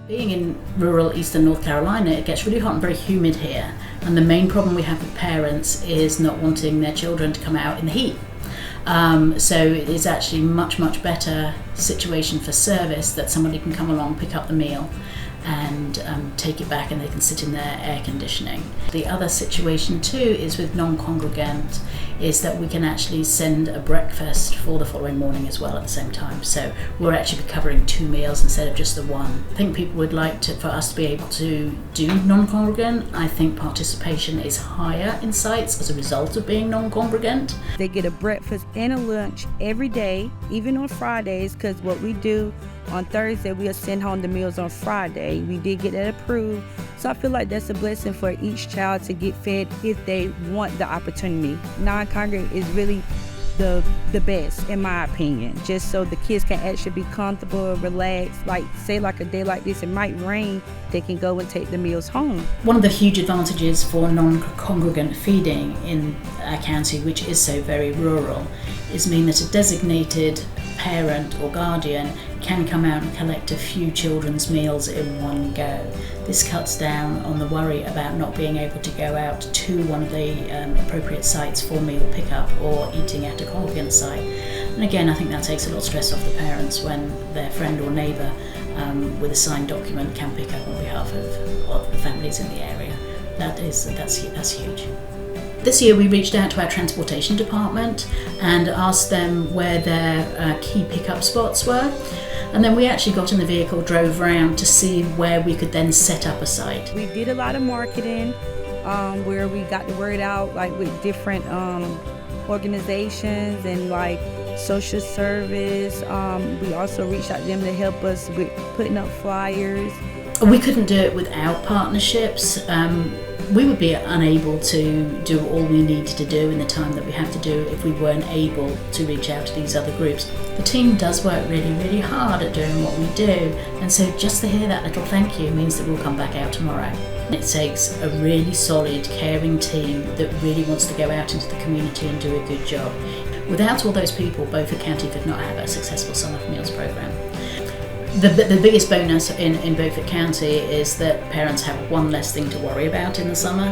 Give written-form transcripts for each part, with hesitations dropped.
Being in rural eastern North Carolina, it gets really hot and very humid here. And the main problem we have with parents is not wanting their children to come out in the heat. So it is actually much better situation for service that somebody can come along, pick up the meal and take it back, and they can sit in their air conditioning. The other situation too is with non-congregant is that we can actually send a breakfast for the following morning as well at the same time. So we're actually covering 2 meals instead of just the one. I think people would like for us to be able to do non-congregant. I think participation is higher in sites as a result of being non-congregant. They get a breakfast and a lunch every day, even on Fridays, because what we do on Thursday, we'll send home the meals on Friday. We did get that approved. So I feel like that's a blessing for each child to get fed if they want the opportunity. Non-congregate is really the best, in my opinion, just so the kids can actually be comfortable, relaxed. Like, say like a day like this, it might rain, they can go and take the meals home. One of the huge advantages for non-congregant feeding in our county, which is so very rural, is mean that a designated parent or guardian can come out and collect a few children's meals in one go. This cuts down on the worry about not being able to go out to one of the appropriate sites for meal pickup or eating at a congregant site. And again, I think that takes a lot of stress off the parents when their friend or neighbour with a signed document can pick up on behalf of the families in the area. That's huge. This year we reached out to our transportation department and asked them where their key pickup spots were. And then we actually got in the vehicle, drove around to see where we could then set up a site. We did a lot of marketing where we got the word out, like with different organizations and like social service. We also reached out to them to help us with putting up flyers. We couldn't do it without partnerships. We would be unable to do all we needed to do in the time that we have to do if we weren't able to reach out to these other groups. The team does work really hard at doing what we do, and so just to hear that little thank you means that we'll come back out tomorrow. It takes a really solid, caring team that really wants to go out into the community and do a good job. Without all those people, Beaufort County could not have a successful summer meals programme. The biggest bonus in Beaufort County is that parents have one less thing to worry about in the summer.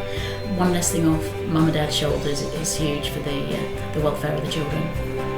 One less thing off mum and dad's shoulders is huge for the welfare of the children.